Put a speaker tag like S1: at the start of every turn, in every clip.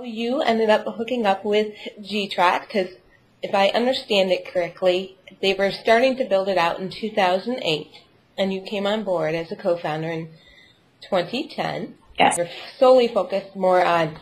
S1: you ended up hooking up with Gtrot because if I understand it correctly, they were starting to build it out in 2008, and you came on board as a co-founder in 2010.
S2: Yes.
S1: You're solely focused more on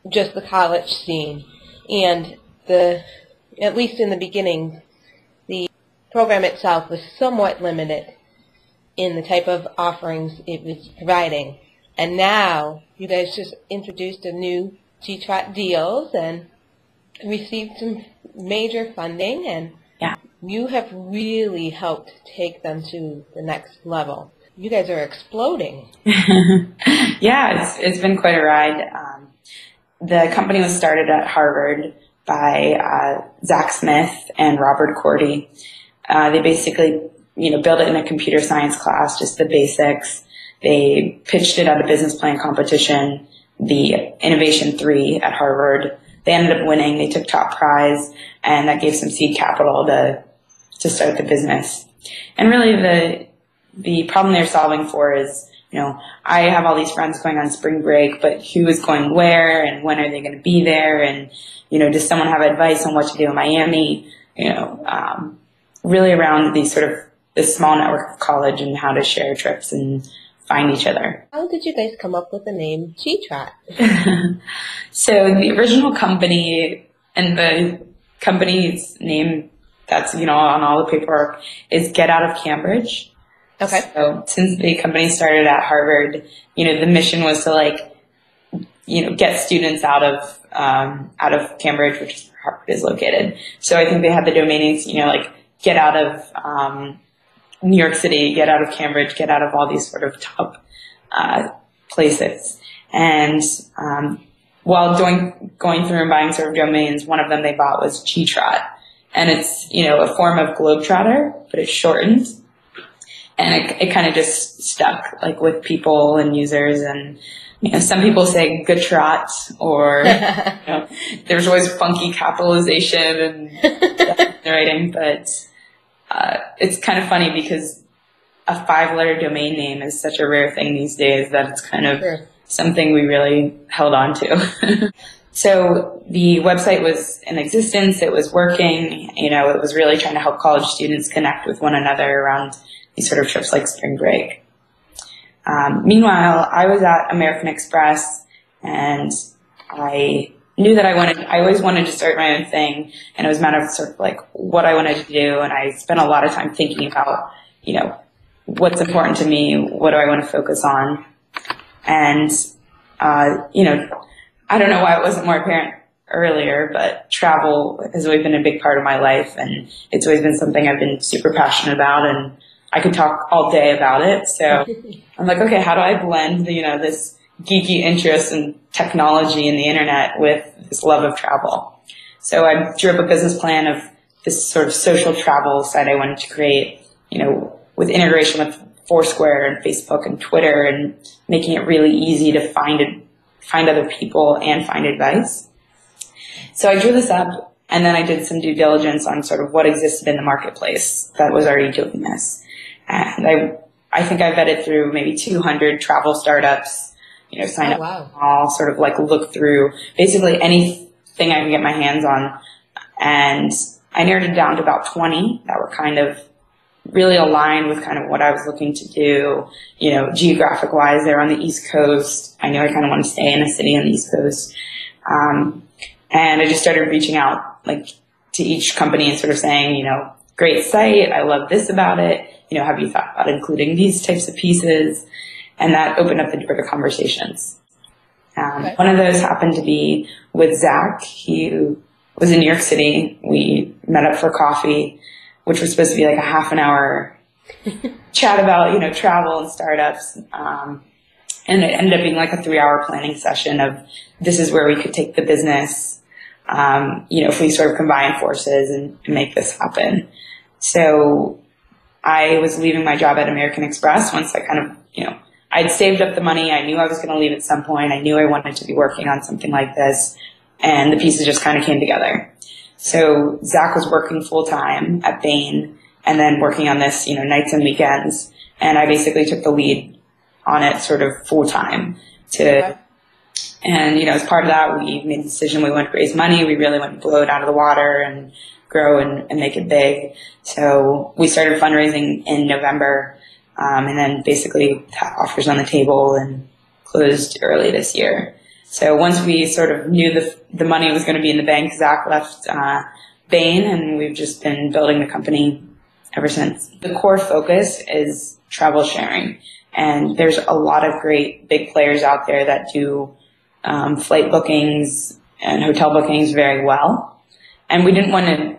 S1: just the college scene, and at least in the beginning, the program itself was somewhat limited in the type of offerings it was providing. And now you guys just introduced a new Gtrot deals and received some major funding, and you have really helped take them to the next level. You guys are exploding.
S2: Yeah, it's been quite a ride. The company was started at Harvard by Zach Smith and Robert Cordy. They basically, built it in a computer science class, just the basics. They pitched it at a business plan competition, the Innovation 3 at Harvard. They ended up winning. They took top prize, and that gave some seed capital to start the business. And really the problem they're solving for is, I have all these friends going on spring break, but who is going where and when are they going to be there? And, does someone have advice on what to do in Miami? Really around this small network of college and how to share trips and find each other.
S1: How did you guys come up with the name Gtrot?
S2: So the original company and the company's name that's, on all the paperwork is Get Out of Cambridge.
S1: Okay.
S2: So since the company started at Harvard, the mission was to get students out of Cambridge, which is where Harvard is located. So I think they had the domain names, get out of New York City, get out of Cambridge, get out of all these sort of top places. And while going through and buying sort of domains, one of them they bought was Gtrot. And it's, a form of Globetrotter, but it's shortened. And it kind of just stuck, with people and users. And, some people say Gtrot, or, there's always funky capitalization and writing, but it's kind of funny because a 5-letter domain name is such a rare thing these days that it's kind of something we really held on to. So the website was in existence. It was working. It was really trying to help college students connect with one another around these sort of trips like spring break. Meanwhile, I was at American Express, and I knew that I always wanted to start my own thing, and it was a matter of sort of what I wanted to do. And I spent a lot of time thinking about, what's important to me, what do I want to focus on. And, I don't know why it wasn't more apparent earlier, but travel has always been a big part of my life, and it's always been something I've been super passionate about, and I could talk all day about it. So I'm like, okay, how do I blend, this geeky interest in technology and the internet with this love of travel? So I drew up a business plan of this sort of social travel site I wanted to create, with integration with Foursquare and Facebook and Twitter, and making it really easy to find other people and find advice. So I drew this up, and then I did some due diligence on sort of what existed in the marketplace that was already doing this. And I think I vetted through maybe 200 travel startups, sign up, all sort of look through basically anything I can get my hands on. And I narrowed it down to about 20 that were kind of really aligned with kind of what I was looking to do, geographic wise. They're on the East Coast. I knew I kind of want to stay in a city on the East Coast. And I just started reaching out to each company and sort of saying, great site. I love this about it. Have you thought about including these types of pieces? And that opened up the door to conversations. One of those happened to be with Zach. He was in New York City. We met up for coffee, which was supposed to be a half an hour chat about, travel and startups. And it ended up being a 3-hour planning session of this is where we could take the business, if we sort of combine forces and make this happen. So I was leaving my job at American Express once I kind of, I'd saved up the money. I knew I was going to leave at some point. I knew I wanted to be working on something like this, and the pieces just kind of came together. So Zach was working full time at Bain and then working on this, nights and weekends. And I basically took the lead on it sort of full time to And, as part of that, we made the decision we wanted to raise money. We really wanted to blow it out of the water and grow and make it big. So we started fundraising in November, and then basically had offers on the table and closed early this year. So once we sort of knew the money was going to be in the bank, Zach left Bain, and we've just been building the company ever since. The core focus is travel sharing, and there's a lot of great big players out there that do flight bookings and hotel bookings very well. And we didn't want to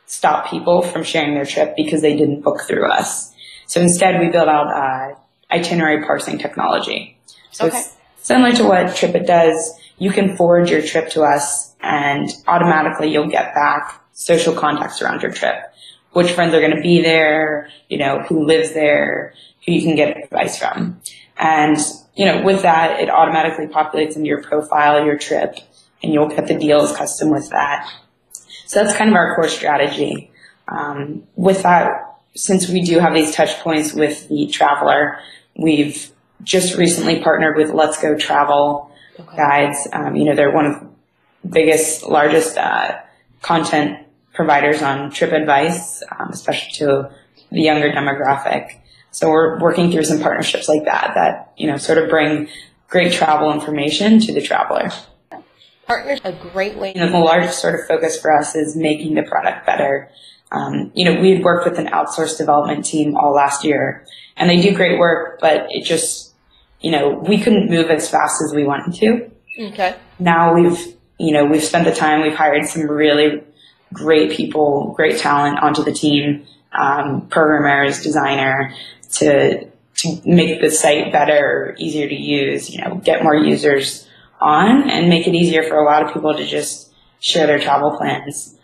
S2: stop people from sharing their trip because they didn't book through us. So instead, we built out itinerary parsing technology. So it's similar to what TripIt does. You can forward your trip to us, and automatically you'll get back social contacts around your trip. Which friends are going to be there, who lives there, who you can get advice from. And, with that, it automatically populates into your profile, your trip, and you'll get the deals custom with that. So that's kind of our core strategy. With that, since we do have these touch points with the traveler, we've just recently partnered with Let's Go Travel Guides. They're one of the biggest, largest content providers on trip advice, especially to the younger demographic. So we're working through some partnerships like that, sort of bring great travel information to the traveler.
S1: Partners a great way.
S2: The largest sort of focus for us is making the product better. We had worked with an outsourced development team all last year, and they do great work, but it just, we couldn't move as fast as we wanted to.
S1: Okay.
S2: Now we've spent the time, we've hired some really great people, great talent onto the team, programmers, designer, to make the site better, easier to use, get more users on and make it easier for a lot of people to just share their travel plans.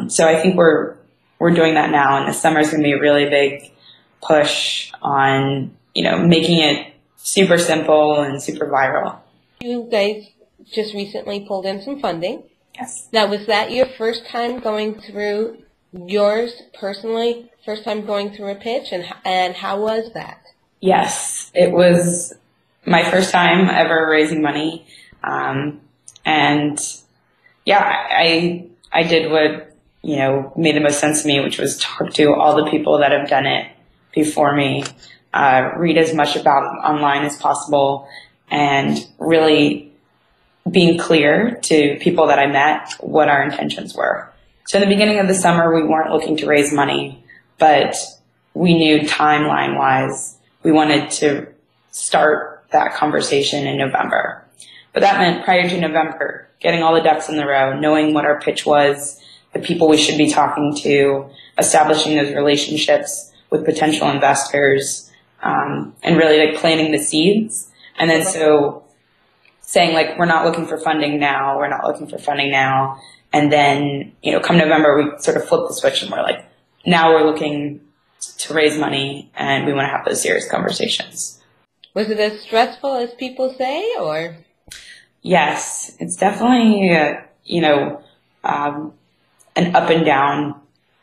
S2: So I think we're doing that now, and this summer is going to be a really big push on, making it super simple and super viral.
S1: You guys just recently pulled in some funding.
S2: Yes.
S1: Now, was that your first time going through first time going through a pitch, and how was that?
S2: Yes, it was my first time ever raising money. And yeah, I did what, made the most sense to me, which was talk to all the people that have done it before me, read as much about it online as possible, and really being clear to people that I met what our intentions were. So in the beginning of the summer, we weren't looking to raise money, but we knew timeline-wise we wanted to start that conversation in November. But that meant prior to November, getting all the ducks in the row, knowing what our pitch was, the people we should be talking to, establishing those relationships with potential investors, and really planting the seeds. And then so saying we're not looking for funding now, And then, come November, we sort of flip the switch and we're now we're looking to raise money and we want to have those serious conversations.
S1: Was it as stressful as people say, or?
S2: Yes, it's definitely, an up and down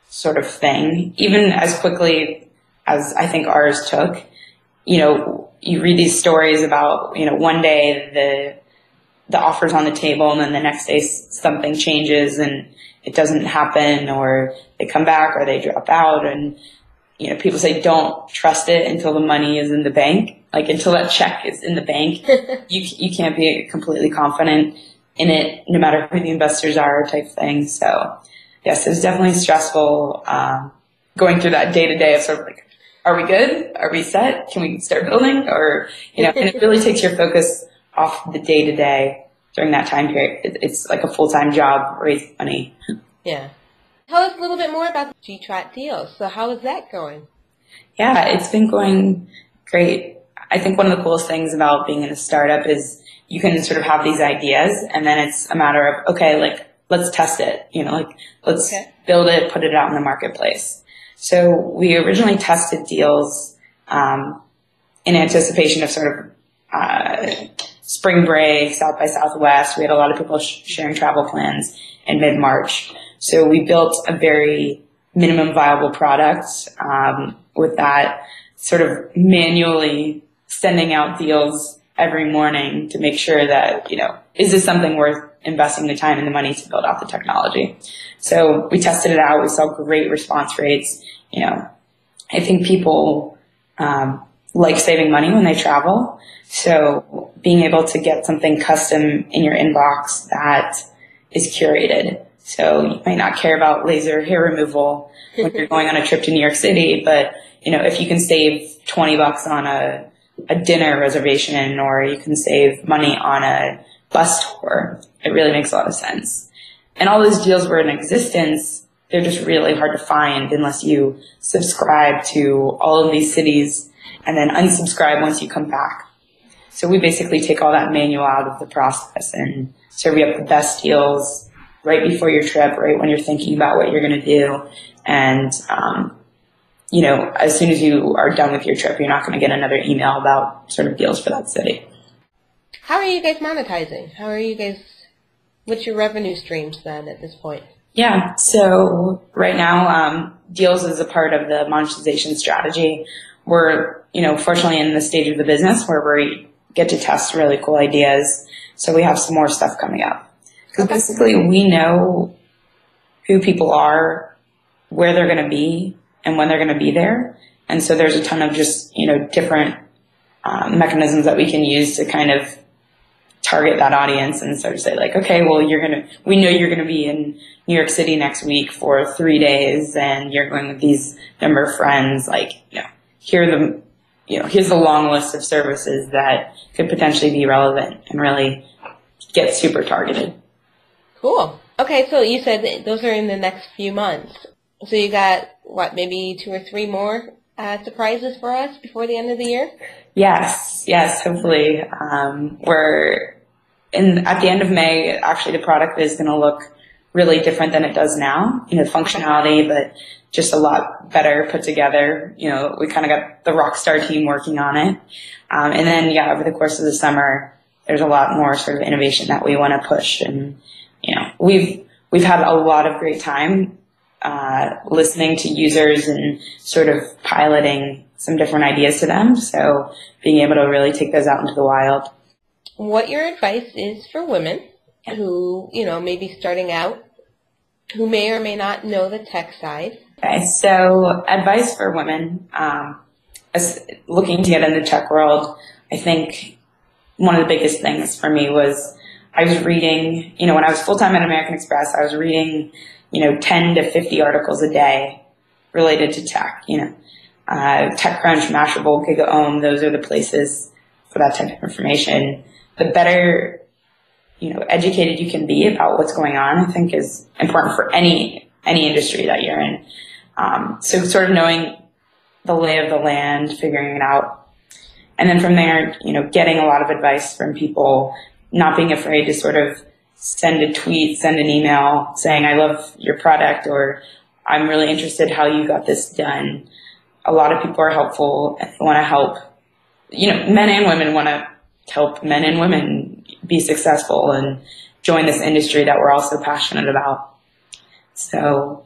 S2: sort of thing. Even as quickly as I think ours took, you read these stories about, one day the offer's on the table and then the next day something changes and it doesn't happen, or they come back or they drop out. And, people say don't trust it until the money is in the bank. Until that check is in the bank, you can't be completely confident in it, no matter who the investors are type thing. So yes, it was definitely stressful, going through that day to day of sort of are we good? Are we set? Can we start building? Or, and it really takes your focus off the day to day during that time period. It's like a full-time job, raising money.
S1: Yeah. Tell us a little bit more about the Gtrot deals. So how is that going?
S2: Yeah, it's been going great. I think one of the coolest things about being in a startup is you can sort of have these ideas and then it's a matter of, let's test it, let's build it, put it out in the marketplace. So we originally tested deals, in anticipation of sort of, spring break, South by Southwest. We had a lot of people sharing travel plans in mid-March. So we built a very minimum viable product, with that sort of manually sending out deals every morning to make sure that, is this something worth investing the time and the money to build out the technology? So we tested it out. We saw great response rates. I think people like saving money when they travel. So being able to get something custom in your inbox that is curated. So you might not care about laser hair removal when you're going on a trip to New York City, but if you can save $20 on a dinner reservation, or you can save money on a bus tour, it really makes a lot of sense. And all those deals were in existence. They're just really hard to find unless you subscribe to all of these cities and then unsubscribe once you come back. So we basically take all that manual out of the process and serve you up the best deals right before your trip, right when you're thinking about what you're going to do. And, as soon as you are done with your trip, you're not going to get another email about sort of deals for that city.
S1: How are you guys monetizing? What's your revenue streams then at this point?
S2: Yeah, so right now, deals is a part of the monetization strategy. We're, fortunately in the stage of the business where we get to test really cool ideas. So we have some more stuff coming up. Because basically we know who people are, where they're going to be, and when they're going to be there. And so there's a ton of just, different mechanisms that we can use to kind of target that audience and sort of say like, okay, well, we know you're going to be in New York City next week for 3 days and you're going with these number of friends. Like, here's the long list of services that could potentially be relevant and really get super targeted.
S1: Cool. Okay, so you said those are in the next few months. So you got, maybe 2 or 3 more surprises for us before the end of the year?
S2: Yes, hopefully. At the end of May, actually the product is going to look really different than it does now. Functionality, but just a lot better put together. We kind of got the Rockstar team working on it. And then, over the course of the summer, there's a lot more sort of innovation that we want to push. And, we've had a lot of great time listening to users and sort of piloting some different ideas to them. So being able to really take those out into the wild.
S1: What your advice is for women who, may be starting out, who may or may not know the tech side.
S2: Okay, so advice for women looking to get in the tech world, I think one of the biggest things for me was I was reading, when I was full-time at American Express, I was reading 10 to 50 articles a day related to tech, TechCrunch, Mashable, GigaOM, those are the places for that type of information. The better, educated you can be about what's going on, I think is important for any industry that you're in. So sort of knowing the lay of the land, figuring it out. And then from there, getting a lot of advice from people, not being afraid to sort of send a tweet, send an email saying, I love your product, or I'm really interested how you got this done. A lot of people are helpful and want to help, men and women want to help men and women be successful and join this industry that we're all so passionate about. So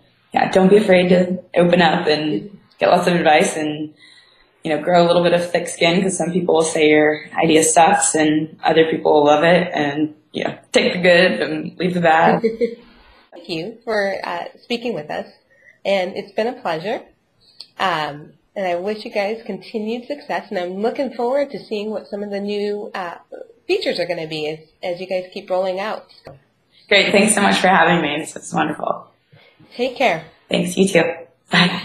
S2: don't be afraid to open up and get lots of advice and, grow a little bit of thick skin, because some people will say your idea sucks and other people will love it, and, take the good and leave the bad.
S1: Thank you for speaking with us, and it's been a pleasure. And I wish you guys continued success, and I'm looking forward to seeing what some of the new features are going to be as you guys keep rolling out.
S2: Great. Thanks so much for having me. This was wonderful.
S1: Take care.
S2: Thanks. You too. Bye.